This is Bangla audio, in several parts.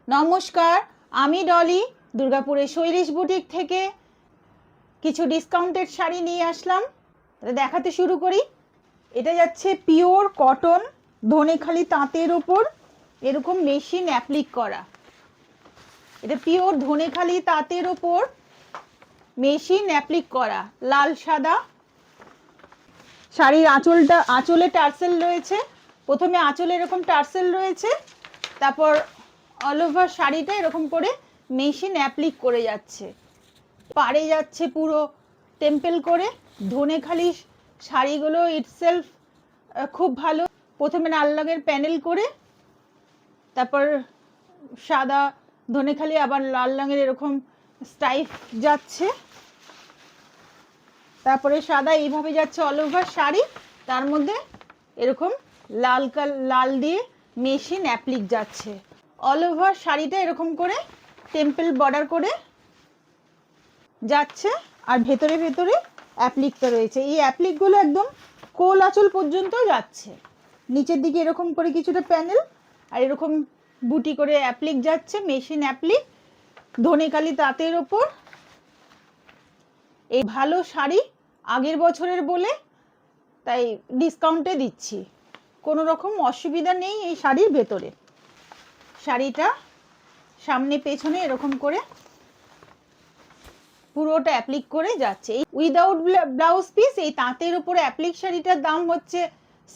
নমস্কার, আমি ডলি দুর্গাপুরের শৈলেশ বুটিক থেকে কিছু ডিসকাউন্টেড শাড়ি নিয়ে আসলাম। দেখাতে শুরু করি। এটা যাচ্ছে পিওর কটন ধনেখালি তাঁতের ওপর এরকম মেশিন অ্যাপ্লিক করা। এটা পিওর ধনেখালি তাঁতের ওপর মেশিন অ্যাপ্লিক করা, লাল সাদা। শাড়ির আঁচলে টার্সেল রয়েছে। প্রথমে আঁচলে এরকম টার্সেল রয়েছে, তারপর অল ওভার শাড়িটা এরকম করে মেশিন অ্যাপ্লিক করে যাচ্ছে, পাড়ে যাচ্ছে পুরো টেম্পেল করে। ধনেখালি শাড়িগুলো ইটসেলফ খুব ভালো। প্রথমে লাল রঙের প্যানেল করে, তারপর সাদা ধনেখালি, আবার লাল রঙের এরকম স্টাইফ যাচ্ছে, তারপরে সাদা, এইভাবে যাচ্ছে অল ওভার শাড়ি। তার মধ্যে এরকম লাল দিয়ে মেশিন অ্যাপ্লিক যাচ্ছে। অল ওভার শাড়িটা এরকম করে টেম্পল বর্ডার করে যাচ্ছে, আর ভেতরে ভেতরে অ্যাপ্লিকটা রয়েছে। এই অ্যাপ্লিকগুলো একদম কোল আঁচল পর্যন্ত যাচ্ছে। নিচের দিকে এরকম করে কিছুটা প্যানেল আর এরকম বুটি করে অ্যাপ্লিক যাচ্ছে, মেশিন অ্যাপ্লিক ধনেখালি তাঁতের ওপর। এই ভালো শাড়ি, আগের বছরের বলে তাই ডিসকাউন্টে দিচ্ছি, কোনো রকম অসুবিধা নেই এই শাড়ির ভেতরে। শাড়িটা সামনে পেছনে এরকম করে পুরোটা অ্যাপ্লিক করে যাচ্ছে। এই উইদাউট ব্লাউজ পিস এই তাঁতের উপরে অ্যাপ্লিক শাড়িটার দাম হচ্ছে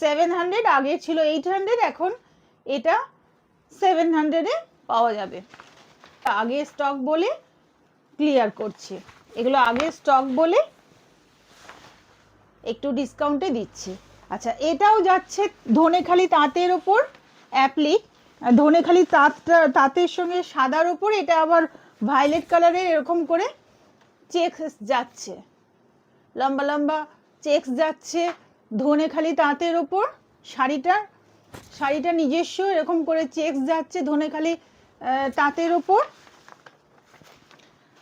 700, আগে ছিল 800, এখন এটা 700-এ পাওয়া যাবে। আগে স্টক বলে ক্লিয়ার করছি, এগুলো আগে স্টক বলে একটু ডিসকাউন্টে দিচ্ছি। আচ্ছা, এটাও যাচ্ছে ধনেখালি তাঁতের ওপর অ্যাপ্লিক। ধনেখালি তাঁতের সঙ্গে সাদার ওপর এটা আবার ভায়োলেট কালারের এরকম করে চেকস যাচ্ছে, লম্বা লম্বা চেকস যাচ্ছে ধনেখালি তাঁতের ওপর। শাড়িটা নিজস্ব এরকম করে চেকস যাচ্ছে ধনেখালি তাঁতের ওপর।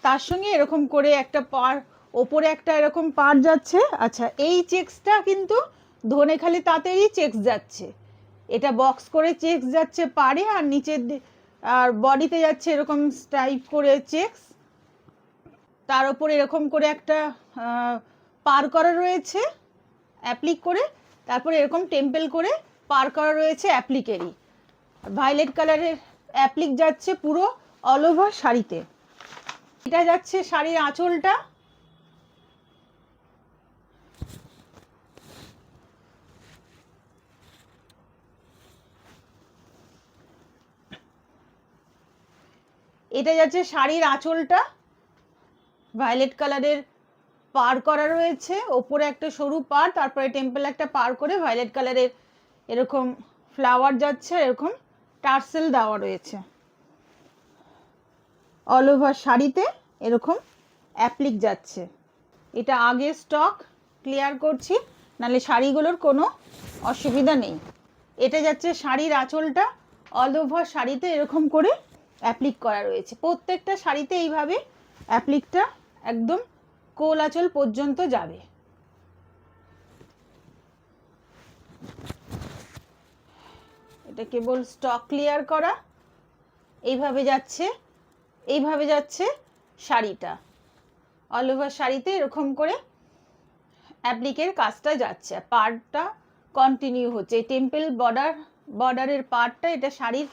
তার সঙ্গে এরকম করে একটা পাড়, ওপরে একটা এরকম পাড় যাচ্ছে। আচ্ছা, এই চেকসটা কিন্তু ধনেখালি তাঁতেরই চেকস যাচ্ছে। এটা বক্স করে চেকস যাচ্ছে পাড়ে, আর নিচের আর বডিতে যাচ্ছে এরকম স্টাইপ করে চেকস। তার উপরে এরকম করে একটা পার করা রয়েছে অ্যাপ্লিক করে, তারপরে এরকম টেম্পেল করে পার করা রয়েছে অ্যাপ্লিকেরই। ভায়োলেট কালারের অ্যাপ্লিক যাচ্ছে পুরো অল ওভার শাড়িতে। এটা যাচ্ছে শাড়ির আঁচলটা। এটা যাচ্ছে শাড়ির আঁচলটা, ভায়োলেট কালারের পার করা রয়েছে, ওপরে একটা সরু পার, তারপরে টেম্পল একটা পার করে ভায়োলেট কালারের এরকম ফ্লাওয়ার যাচ্ছে, এরকম টার্সেল দেওয়া রয়েছে। অল ওভার শাড়িতে এরকম অ্যাপ্লিক যাচ্ছে। এটা আগে স্টক ক্লিয়ার করছি, নাহলে শাড়িগুলোর কোনো অসুবিধা নেই। এটা যাচ্ছে শাড়ির আঁচলটা, অল ওভার শাড়িতে এরকম করে অ্যাপ্লিক করা রয়েছে। প্রত্যেকটা শাড়িতে এইভাবে অ্যাপ্লিকটা একদম কোল আঁচল পর্যন্ত যাবে। এটা কেবল স্টক ক্লিয়ার করা। এইভাবে যাচ্ছে শাড়িটা, অল ওভার শাড়িতে এরকম করে অ্যাপ্লিকের কাজটা যাচ্ছে, পার্টটা কন্টিনিউ হচ্ছে। টেম্পল বর্ডারের পার্টটা এটা শাড়ির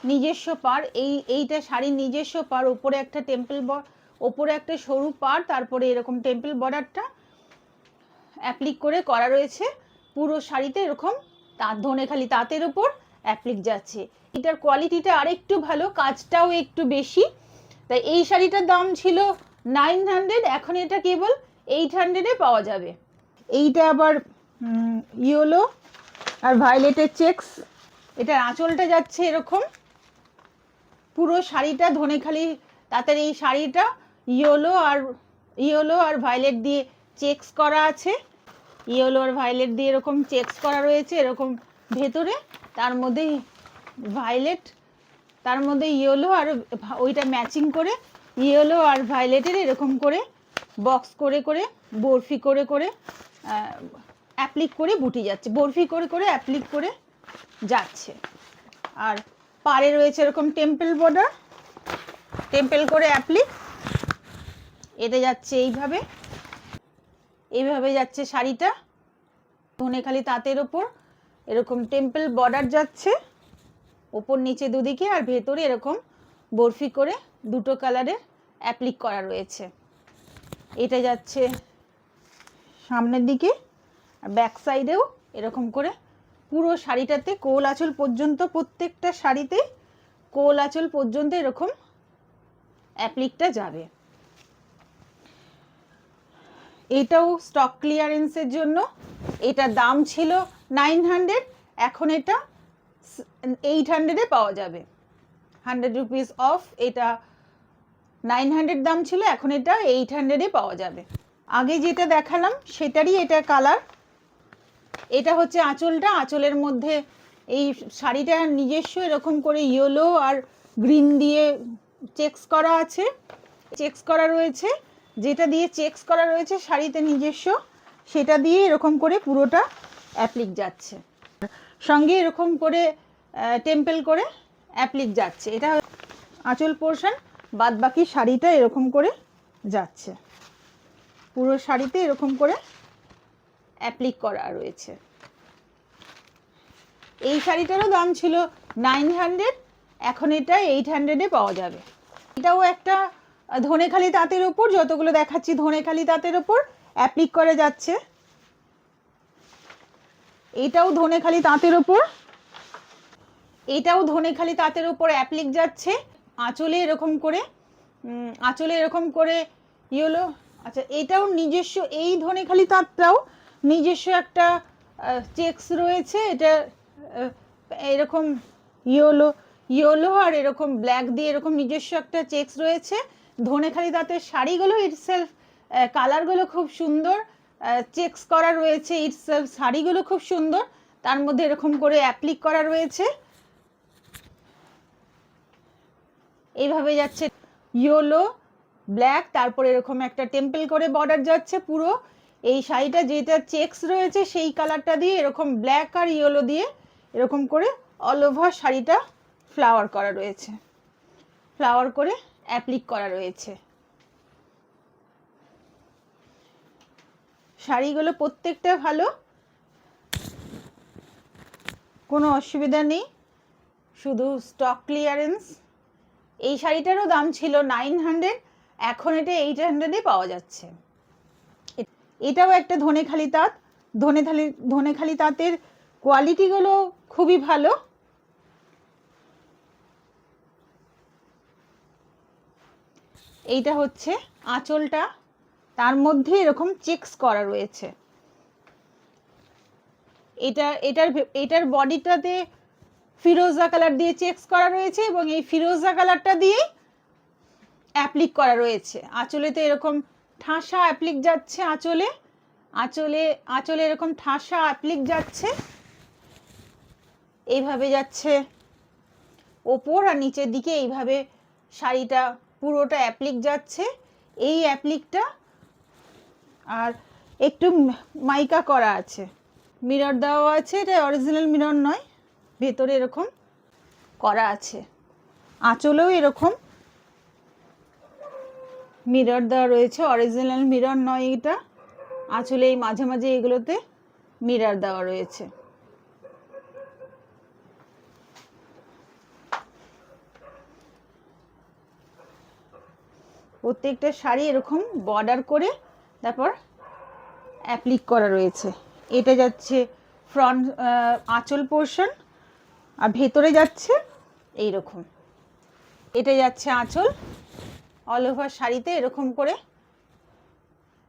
নিজস্ব পার, এইটা শাড়ির নিজস্ব পার, ওপরে একটা ওপরে একটা সরু পার, তারপরে এরকম টেম্পল বর্ডারটা অ্যাপ্লিক করে করা রয়েছে পুরো শাড়িতে। এরকম ধনেখালি তাঁতের উপর অ্যাপ্লিক যাচ্ছে। এটার কোয়ালিটিটা আরেকটু ভালো, কাজটাও একটু বেশি, তাই এই শাড়িটার দাম ছিল 900, এখন এটা কেবল 800-এ পাওয়া যাবে। এইটা আবার ইয়েলো আর ভায়োলেটের চেকস। এটার আঁচলটা যাচ্ছে এরকম, পুরো শাড়িটা ধনেখালি তাঁতের এই শাড়িটা ইয়েলো আর ভায়োলেট দিয়ে চেকস করা আছে। ইয়েলো আর ভায়োলেট দিয়ে এরকম চেকস করা রয়েছে এরকম ভেতরে, তার মধ্যে ভায়োলেট, তার মধ্যে ইয়েলো, আর ওইটা ম্যাচিং করে ইয়েলো আর ভায়োলেটের এরকম করে বক্স করে করে বরফি করে করে অ্যাপ্লিক করে বুটি যাচ্ছে, বরফি করে করে অ্যাপ্লিক করে যাচ্ছে। আর পাড়ে রয়েছে এরকম টেম্পল বর্ডার, টেম্পল করে অ্যাপ্লিক। এটা যাচ্ছে এইভাবে, এইভাবে যাচ্ছে শাড়িটা ধনেখালি তাঁতের ওপর, এরকম টেম্পল বর্ডার যাচ্ছে ওপর নিচে দুদিকে, আর ভেতরে এরকম বরফি করে দুটো কালারের অ্যাপ্লিক করা রয়েছে। এটা যাচ্ছে সামনের দিকে, আর ব্যাক সাইডেও এরকম করে পুরো শাড়িটাতে কোল আঁচল পর্যন্ত, প্রত্যেকটা শাড়িতে কোল আঁচল পর্যন্ত এরকম অ্যাপ্লিকটা যাবে। এটাও স্টক ক্লিয়ারেন্সের জন্য। এটার দাম ছিল 900, এখন এটা 800-এ পাওয়া যাবে। 100 রুপিস অফ। এটা 900 দাম ছিল, এখন এটা 800-এ পাওয়া যাবে। আগে যেটা দেখালাম সেটারই এটা কালার। এটা হচ্ছে আঁচলটা, আঁচলের মধ্যে এই শাড়িটা নিজস্ব এরকম করে ইয়েলো আর গ্রিন দিয়ে চেকস করা আছে, চেকস করা রয়েছে। যেটা দিয়ে চেকস করা রয়েছে শাড়িতে নিজস্ব, সেটা দিয়ে এরকম করে পুরোটা অ্যাপ্লিক যাচ্ছে, সঙ্গে এরকম করে টেম্পল করে অ্যাপ্লিক যাচ্ছে। এটা আঁচল পোর্শন, বাদ বাকি শাড়িটা এরকম করে যাচ্ছে, পুরো শাড়িতে এরকম করে অ্যাপ্লিক করা রয়েছে। এই শাড়িটারও দাম ছিল 900, এখন এটা 800-এ পাওয়া যাবে। এটাও একটা ধনেখালি তাঁতের ওপর, যতগুলো দেখাচ্ছি ধনেখালি তাঁতের ওপর অ্যাপ্লিক করে যাচ্ছে। এটাও ধনেখালি তাঁতের ওপর, এটাও ধনেখালি তাঁতের ওপর অ্যাপ্লিক যাচ্ছে। আঁচলে এরকম করে, আঁচলে এরকম করে ইয়েলো। আচ্ছা, এটাও নিজস্ব, এই ধনেখালি তাঁতটাও নিজস্ব একটা চেকস রয়েছে। এটা এরকম ইয়েলো, ইয়েলো আর এরকম ব্ল্যাক দিয়ে এরকম নিজস্ব একটা চেকস রয়েছে। ধনেখালি তাঁতের শাড়িগুলো ইটসেলফ কালারগুলো খুব সুন্দর, চেকস করা রয়েছে ইটসেলফ, শাড়িগুলো খুব সুন্দর, তার মধ্যে এরকম করে অ্যাপ্লিক করা রয়েছে। এইভাবে যাচ্ছে ইয়েলো ব্ল্যাক, তারপরে এরকম একটা টেম্পল করে বর্ডার যাচ্ছে পুরো এই শাড়িটা। যেটা চেকস রয়েছে সেই কালারটা দিয়ে এরকম ব্ল্যাক আর ইয়েলো দিয়ে এরকম করে অল ওভার শাড়িটা ফ্লাওয়ার করা রয়েছে, ফ্লাওয়ার করে অ্যাপ্লিক করা রয়েছে। শাড়িগুলো প্রত্যেকটা ভালো, কোনো অসুবিধা নেই, শুধু স্টক ক্লিয়ারেন্স। এই শাড়িটারও দাম ছিল 900, এখন এটা 800-এ পাওয়া যাচ্ছে। এটাও একটা ধনেখালি তাঁত, ধনেখালি তাঁতের কোয়ালিটিগুলো খুবই ভালো। এইটা হচ্ছে আঁচলটা, তার মধ্যে এরকম চেকস করা রয়েছে। এটার বডিটাতে ফিরোজা কালার দিয়ে চেকস করা রয়েছে, এবং এই ফিরোজা কালারটা দিয়ে অ্যাপ্লিক করা রয়েছে। আঁচলেতে এরকম ঠাসা অ্যাপ্লিক যাচ্ছে, আঁচলে আঁচলে আঁচলে এরকম ঠাসা অ্যাপ্লিক যাচ্ছে। এইভাবে যাচ্ছে ওপর আর নিচের দিকে, এইভাবে শাড়িটা পুরোটা অ্যাপ্লিক যাচ্ছে। এই অ্যাপ্লিকটা আর একটু মাইকা করা আছে, মিরর দেওয়া আছে, এটা অরিজিনাল মিরর নয়, ভেতরে এরকম করা আছে। আঁচলেও এরকম মিরর দেওয়া রয়েছে, অরিজিনাল মিরর নয় এটা, আঁচলে এই মাঝে মাঝে এগুলোতে মিরর দেওয়া রয়েছে। প্রত্যেকটা শাড়ি এরকম বর্ডার করে তারপর অ্যাপ্লিক করা রয়েছে। এটা যাচ্ছে ফ্রন্ট আঁচল পোর্শন, আর ভেতরে যাচ্ছে এইরকম, এটা যাচ্ছে আঁচল। অল ওভার শাড়িতে এরকম করে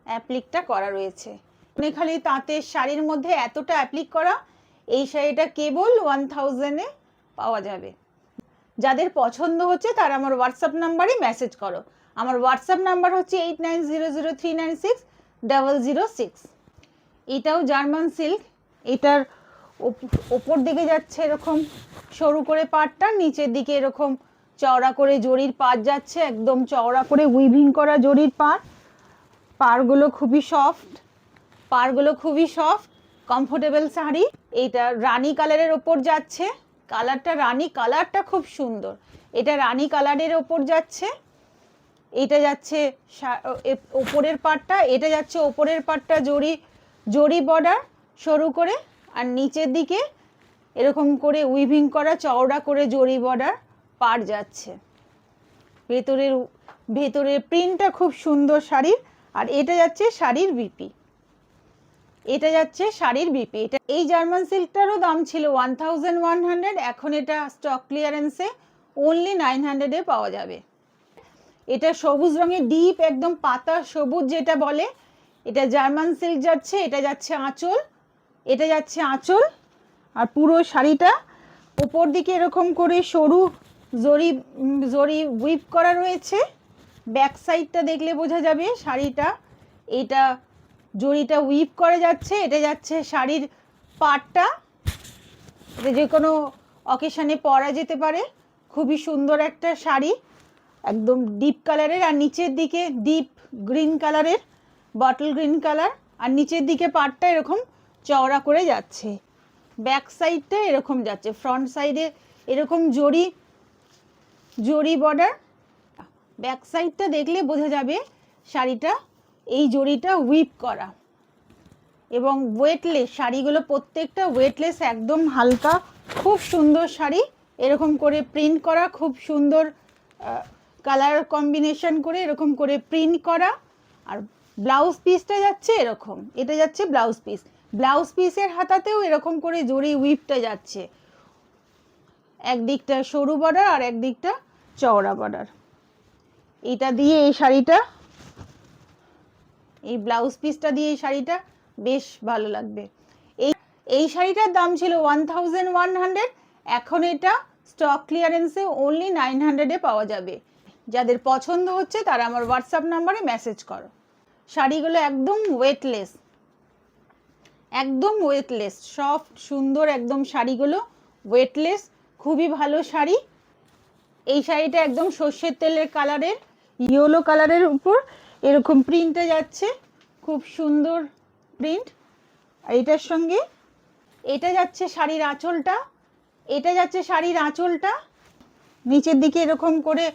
অ্যাপ্লিকটা করা রয়েছে। ধনেখালি তাঁতের শাড়ির মধ্যে এতটা অ্যাপ্লিক করা, এই শাড়িটা কেবল 1000-এ পাওয়া যাবে। যাদের পছন্দ হচ্ছে তারা আমার হোয়াটসঅ্যাপ নাম্বারে মেসেজ করো। আমার হোয়াটসঅ্যাপ নাম্বার হচ্ছে 8900396006। এটাও জার্মান সিল্ক, এটার ওপর দিকে যাচ্ছে এরকম সরু করে পাড়টা, নিচের দিকে এরকম চওড়া করে জরির পাড় যাচ্ছে, একদম চওড়া করে উইভিং করা জরির পাড়। পাড়গুলো খুবই সফট, পাড়গুলো খুবই সফট, কমফোর্টেবল শাড়ি। এইটা রানী কালারের ওপর যাচ্ছে, কালারটা রানী কালারটা খুব সুন্দর। এটা রানী কালারের ওপর যাচ্ছে, এটা যাচ্ছে ওপরের পাটটা, এটা যাচ্ছে ওপরের পাটটা জরি জরি বর্ডার সরু করে, আর নিচের দিকে এরকম করে উইভিং করা চওড়া করে জরি বর্ডার পার যাচ্ছে। ভেতরের প্রিন্টটা খুব সুন্দর শাড়ির। আর এটা যাচ্ছে শাড়ির বিপি, এটা যাচ্ছে শাড়ির বিপি। এটা এই জার্মান সিল্কটারও দাম ছিল 1100, এখন এটা স্টক ক্লিয়ারেন্সে অনলি 900-এ পাওয়া যাবে। এটা সবুজ রঙের ডিপ একদম পাতা সবুজ যেটা বলে, এটা জার্মান সিল্ক যাচ্ছে। এটা যাচ্ছে আঁচল, এটা যাচ্ছে আঁচল। আর পুরো শাড়িটা উপর দিকে এরকম করে সরু জরি জরি উইপ করা রয়েছে। ব্যাক সাইডটা দেখলে বোঝা যাবে শাড়িটা, এটা জরিটা উইপ করে যাচ্ছে। এটা যাচ্ছে শাড়ির পাটটা, এটা যে কোনো অকেশনে পরা যেতে পারে। খুবই সুন্দর একটা শাড়ি, একদম ডিপ কালারের। আর নিচের দিকে ডিপ গ্রিন কালারের, বটল গ্রিন কালার। আর নিচের দিকে পাটটা এরকম চওড়া করে যাচ্ছে, ব্যাক সাইডটা এরকম যাচ্ছে, ফ্রন্ট সাইডে এরকম জরি বর্ডার। ব্যাক সাইডটা দেখলে বোঝা যাবে শাড়িটা এই জরিটা উইপ করা এবং ওয়েটলেস। শাড়িগুলো প্রত্যেকটা ওয়েটলেস, একদম হালকা, খুব সুন্দর শাড়ি। এরকম করে প্রিন্ট করা, খুব সুন্দর কালার কম্বিনেশন করে এরকম করে প্রিন্ট করা। আর ব্লাউজ পিসটা যাচ্ছে এরকম, এটা যাচ্ছে ব্লাউজ পিস। ব্লাউজ পিসের হাতাতেও এরকম করে জরি উইপটা যাচ্ছে, একদিকটা সরু বর্ডার আর একদিকটা চওড়া বর্ডার। এটা দিয়ে এই শাড়িটা, এই ব্লাউজ পিসটা দিয়ে এই শাড়িটা বেশ ভালো লাগবে। এই শাড়িটার দাম ছিল 1100, এখন এটা স্টক ক্লিয়ারেন্সে অনলি 900-এ পাওয়া যাবে। যাদের পছন্দ হচ্ছে তারা আমার হোয়াটসঅ্যাপ নাম্বারে মেসেজ করো। শাড়িগুলো একদম ওয়েটলেস, একদম ওয়েটলেস, সফট সুন্দর একদম শাড়িগুলো ওয়েটলেস, খুবই ভালো শাড়ি। এই শাড়িটা একদম সর্ষের তেলের কালারের, ইয়েলো কালারের উপর এরকম প্রিন্টে যাচ্ছে, খুব সুন্দর প্রিন্ট। আর এটার সঙ্গে এটা যাচ্ছে শাড়ির আঁচলটা, এটা যাচ্ছে শাড়ির আঁচলটা। নিচের দিকে এরকম করে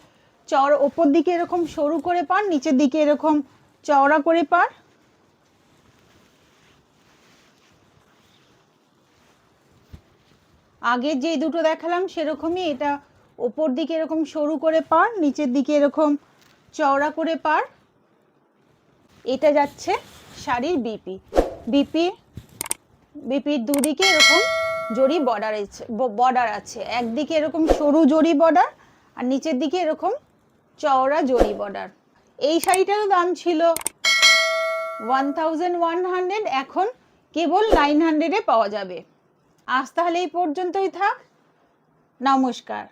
চওড়া, ওপর দিকে এরকম সরু করে পার, নিচের দিকে এরকম চওড়া করে পার। আগে যে দুটো দেখালাম সেরকমই, এটা ওপর দিকে এরকম সরু করে পার, নিচের দিকে এরকম চওড়া করে পার। এটা যাচ্ছে শাড়ির বিপি। বিপির দুদিকে এরকম জরি বর্ডার আছে, একদিকে এরকম সরু জরি বর্ডার আর নিচের দিকে এরকম চওড়া জরি বর্ডার। এই শাড়িটারও দাম ছিল 1100, এখন কেবল 900-এ পাওয়া যাবে। আজ তাহলে এই পর্যন্তই থাক, নমস্কার।